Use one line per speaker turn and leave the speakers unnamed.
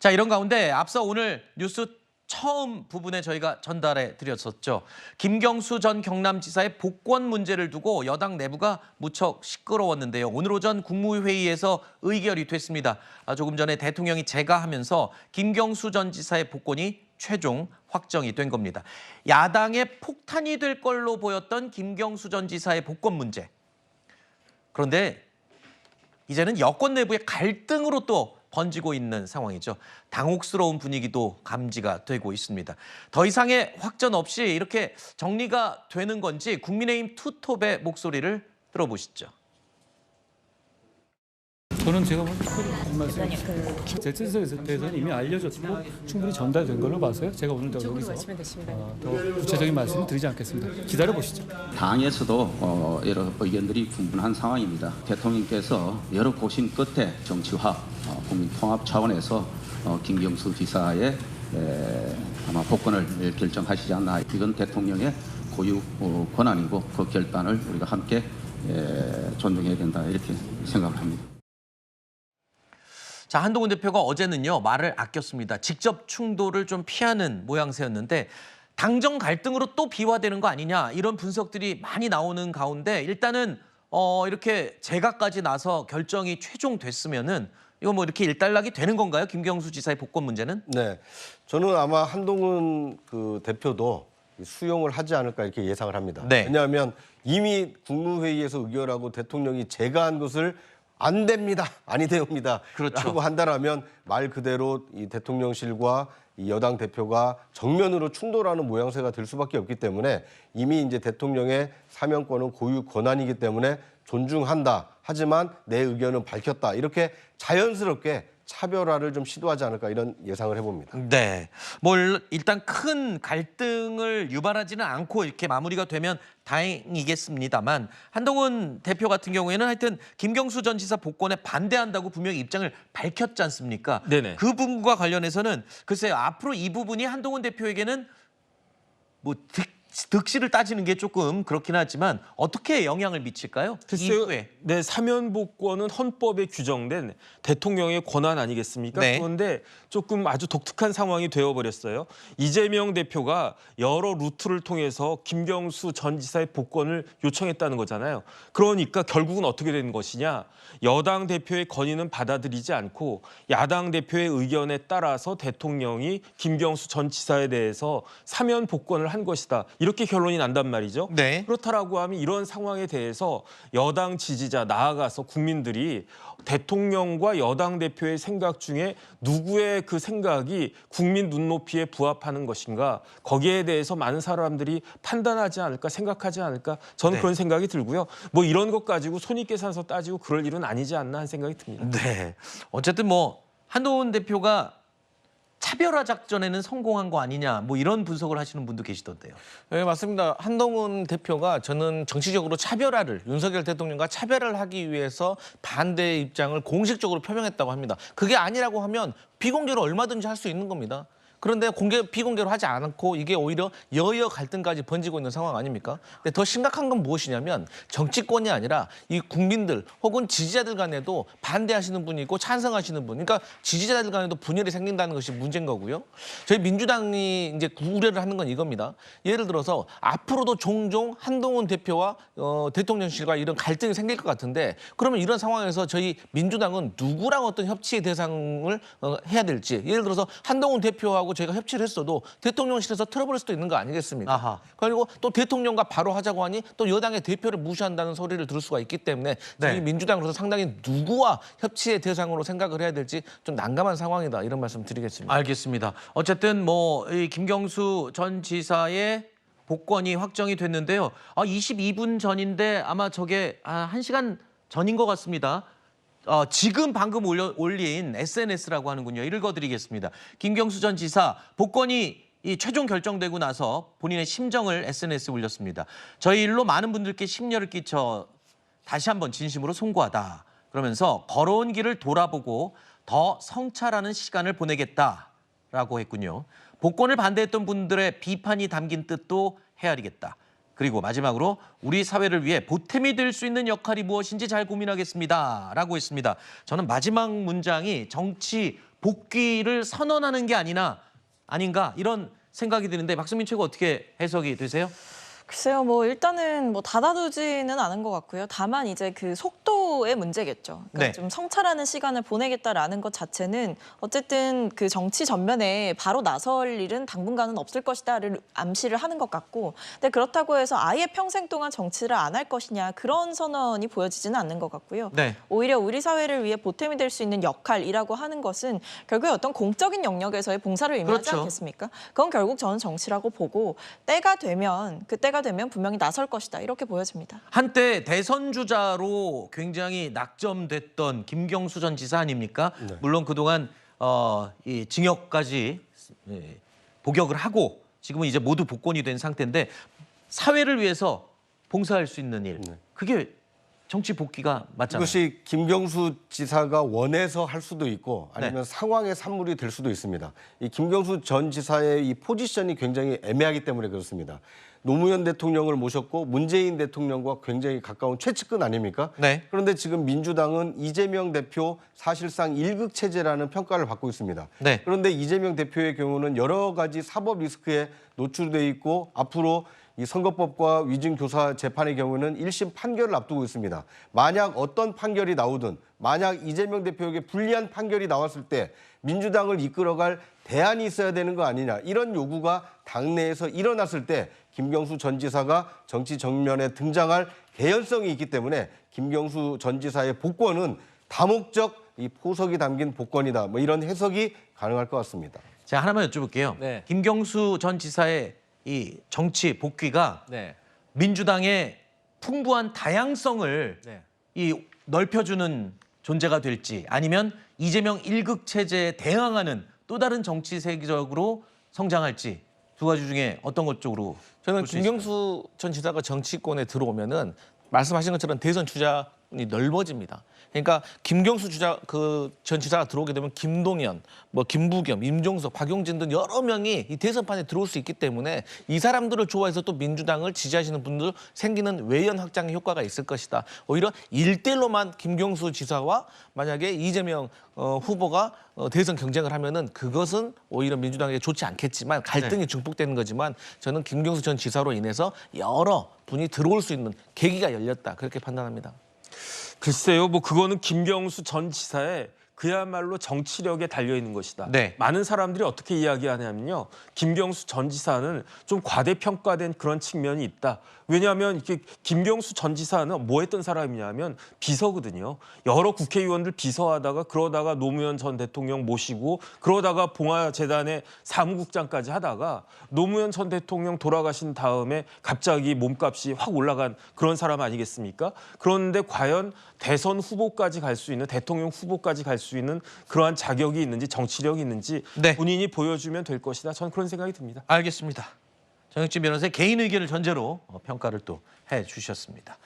자, 이런 가운데 앞서 오늘 뉴스 처음 부분에 저희가 전달해 드렸었죠. 김경수 전 경남지사의 복권 문제를 두고 여당 내부가 무척 시끄러웠는데요. 오늘 오전 국무회의에서 의결이 됐습니다. 조금 전에 대통령이 제가하면서 김경수 전 지사의 복권이 최종 확정이 된 겁니다. 야당의 폭탄이 될 걸로 보였던 김경수 전 지사의 복권 문제. 그런데 이제는 여권 내부의 갈등으로 또 번지고 있는 상황이죠. 당혹스러운 분위기도 감지가 되고 있습니다. 더 이상의 확전 없이 이렇게 정리가 되는 건지 국민의힘 투톱의 목소리를 들어보시죠.
저는 제가 무슨 말씀 제천에서 대해서는 이미 알려졌고 충분히 전달된 걸로 봐서요. 제가 오늘 더 여기서 더 구체적인 말씀을 드리지 않겠습니다. 기다려 보시죠.
당에서도 여러 의견들이 분분한 상황입니다. 대통령께서 여러 고심 끝에 정치화, 국민 통합 차원에서 김경수 지사의 아마 복권을 결정하시지 않나. 이건 대통령의 고유 권한이고 그 결단을 우리가 함께 존중해야 된다 이렇게 생각합니다.
자, 한동훈 대표가 어제는요, 말을 아꼈습니다. 직접 충돌을 좀 피하는 모양새였는데 당정 갈등으로 또 비화되는 거 아니냐 이런 분석들이 많이 나오는 가운데 일단은 이렇게 제가까지 나서 결정이 최종됐으면은 이거 뭐 이렇게 일단락이 되는 건가요? 김경수 지사의 복권 문제는?
네, 저는 아마 한동훈 대표도 수용을 하지 않을까 이렇게 예상을 합니다.
네.
왜냐하면 이미 국무회의에서 의결하고 대통령이 제가한 것을 안 됩니다, 아니 되옵니다.
그렇죠.
라고 한다라면 말 그대로 이 대통령실과 이 여당 대표가 정면으로 충돌하는 모양새가 될 수밖에 없기 때문에 이미 이제 대통령의 사면권은 고유 권한이기 때문에 존중한다. 하지만 내 의견은 밝혔다. 이렇게 자연스럽게 차별화를 좀 시도하지 않을까 이런 예상을 해봅니다.
네, 일단 큰 갈등을 유발하지는 않고 이렇게 마무리가 되면 다행이겠습니다만 한동훈 대표 같은 경우에는 하여튼 김경수 전 지사 복권에 반대한다고 분명히 입장을 밝혔지 않습니까?
네네.
그 부분과 관련해서는 글쎄요, 앞으로 이 부분이 한동훈 대표에게는 뭐 득실을 따지는 게 조금 그렇긴 하지만 어떻게 영향을 미칠까요?
글쎄요,
이후에.
네, 사면복권은 헌법에 규정된 대통령의 권한 아니겠습니까?
네.
그런데 조금 아주 독특한 상황이 되어버렸어요. 이재명 대표가 여러 루트를 통해서 김경수 전 지사의 복권을 요청했다는 거잖아요. 그러니까 결국은 어떻게 된 것이냐? 여당 대표의 건의는 받아들이지 않고 야당 대표의 의견에 따라서 대통령이 김경수 전 지사에 대해서 사면 복권을 한 것이다. 이렇게 결론이 난단 말이죠.
네.
그렇다라고 하면 이런 상황에 대해서 여당 지지자 나아가서 국민들이 대통령과 여당 대표의 생각 중에 누구의 그 생각이 국민 눈높이에 부합하는 것인가 거기에 대해서 많은 사람들이 판단하지 않을까 생각하지 않을까 저는
네.
그런 생각이 들고요. 뭐 이런 것 가지고 손익계산서 따지고 그럴 일은 아니지 않나 하는 생각이 듭니다.
네. 어쨌든 한동훈 대표가 차별화 작전에는 성공한 거 아니냐 뭐 이런 분석을 하시는 분도 계시던데요.
네, 맞습니다. 한동훈 대표가 저는 정치적으로 차별화를 윤석열 대통령과 차별화를 하기 위해서 반대의 입장을 공식적으로 표명했다고 합니다. 그게 아니라고 하면 비공개로 얼마든지 할 수 있는 겁니다. 그런데 비공개로 하지 않고 이게 오히려 여야 갈등까지 번지고 있는 상황 아닙니까? 근데 더 심각한 건 무엇이냐면 정치권이 아니라 이 국민들 혹은 지지자들 간에도 반대하시는 분이 있고 찬성하시는 분, 그러니까 지지자들 간에도 분열이 생긴다는 것이 문제인 거고요. 저희 민주당이 이제 우려를 하는 건 이겁니다. 예를 들어서 앞으로도 종종 한동훈 대표와 대통령실과 이런 갈등이 생길 것 같은데 그러면 이런 상황에서 저희 민주당은 누구랑 어떤 협치의 대상을 해야 될지, 예를 들어서 한동훈 대표하고 저희가 협치를 했어도 대통령실에서 틀어버릴 수도 있는 거 아니겠습니까?
아하.
그리고 또 대통령과 바로 하자고 하니 또 여당의 대표를 무시한다는 소리를 들을 수가 있기 때문에 저희
네.
민주당으로서 상당히 누구와 협치의 대상으로 생각을 해야 될지 좀 난감한 상황이다 이런 말씀 드리겠습니다.
알겠습니다. 어쨌든 이 김경수 전 지사의 복권이 확정이 됐는데요. 22분 전인데 아마 저게 1시간 전인 것 같습니다. 지금 방금 올린 SNS라고 하는군요. 읽어드리겠습니다. 김경수 전 지사 복권이 최종 결정되고 나서 본인의 심정을 SNS에 올렸습니다. 저희 일로 많은 분들께 심려를 끼쳐 다시 한번 진심으로 송구하다. 그러면서 걸어온 길을 돌아보고 더 성찰하는 시간을 보내겠다라고 했군요. 복권을 반대했던 분들의 비판이 담긴 뜻도 헤아리겠다. 그리고 마지막으로 우리 사회를 위해 보탬이 될 수 있는 역할이 무엇인지 잘 고민하겠습니다. 라고 했습니다. 저는 마지막 문장이 정치 복귀를 선언하는 게 아닌가 이런 생각이 드는데 박승민 최고 어떻게 해석이 되세요?
글쎄요, 뭐 일단은 뭐 닫아두지는 않은 것 같고요. 다만 이제 그 속도의 문제겠죠. 그러니까
네.
좀 성찰하는 시간을 보내겠다라는 것 자체는 어쨌든 그 정치 전면에 바로 나설 일은 당분간은 없을 것이다를 암시를 하는 것 같고, 근데 그렇다고 해서 아예 평생 동안 정치를 안 할 것이냐 그런 선언이 보여지지는 않는 것 같고요.
네.
오히려 우리 사회를 위해 보탬이 될 수 있는 역할이라고 하는 것은 결국에 어떤 공적인 영역에서의 봉사를 의미하지
그렇죠.
않겠습니까? 그건 결국 저는 정치라고 보고 그때가 되면 분명히 나설 것이다 이렇게 보여집니다.
한때 대선 주자로 굉장히 낙점됐던 김경수 전 지사 아닙니까?
네.
물론 그동안 이 징역까지 복역을 하고 지금은 이제 모두 복권이 된 상태인데 사회를 위해서 봉사할 수 있는 일, 그게 정치 복귀가 맞잖아요.
이것이 김경수 지사가 원해서 할 수도 있고 아니면 상황의 산물이 될 수도 있습니다. 이 김경수 전 지사의 이 포지션이 굉장히 애매하기 때문에 그렇습니다. 노무현 대통령을 모셨고 문재인 대통령과 굉장히 가까운 최측근 아닙니까?
네.
그런데 지금 민주당은 이재명 대표 사실상 일극 체제라는 평가를 받고 있습니다.
네.
그런데 이재명 대표의 경우는 여러 가지 사법 리스크에 노출돼 있고 앞으로 이 선거법과 위증교사 재판의 경우는 1심 판결을 앞두고 있습니다. 만약 어떤 판결이 나오든 만약 이재명 대표에게 불리한 판결이 나왔을 때 민주당을 이끌어갈 대안이 있어야 되는 거 아니냐 이런 요구가 당내에서 일어났을 때 김경수 전 지사가 정치 정면에 등장할 개연성이 있기 때문에 김경수 전 지사의 복권은 다목적 이 포석이 담긴 복권이다. 뭐 이런 해석이 가능할 것 같습니다.
제가 하나만 여쭤볼게요.
네.
김경수 전 지사의 이 정치 복귀가
네.
민주당의 풍부한 다양성을
네.
이 넓혀주는 존재가 될지 아니면 이재명 일극 체제에 대항하는 또 다른 정치 세계적으로 성장할지 두 가지 중에 어떤 것 쪽으로
저는
볼수 있을까요?
김경수 전 지사가 정치권에 들어오면은 말씀하신 것처럼 대선 주자이 넓어집니다. 그러니까 김경수 전 지사가 들어오게 되면 김동연, 뭐 김부겸, 임종석, 박용진 등 여러 명이 이 대선판에 들어올 수 있기 때문에 이 사람들을 좋아해서 또 민주당을 지지하시는 분들 생기는 외연 확장의 효과가 있을 것이다. 오히려 1대1로만 김경수 지사와 만약에 이재명 후보가 대선 경쟁을 하면은 그것은 오히려 민주당에게 좋지 않겠지만 갈등이 증폭되는 거지만 저는 김경수 전 지사로 인해서 여러 분이 들어올 수 있는 계기가 열렸다 그렇게 판단합니다.
글쎄요, 뭐 그거는 김경수 전 지사의 그야말로 정치력에 달려 있는 것이다.
네.
많은 사람들이 어떻게 이야기하냐면요, 김경수 전 지사는 좀 과대평가된 그런 측면이 있다. 왜냐하면 이렇게 김경수 전 지사는 뭐 했던 사람이냐면 비서거든요. 여러 국회의원들 비서하다가 그러다가 노무현 전 대통령 모시고 그러다가 봉화재단의 사무국장까지 하다가 노무현 전 대통령 돌아가신 다음에 갑자기 몸값이 확 올라간 그런 사람 아니겠습니까? 그런데 과연 대선 후보까지 갈 수 있는 대통령 후보까지 갈 수 있는 그러한 자격이 있는지 정치력이 있는지
네.
본인이 보여주면 될 것이다. 저는 그런 생각이 듭니다.
알겠습니다. 정혁진 변호사의 개인 의견을 전제로 평가를 또 해주셨습니다.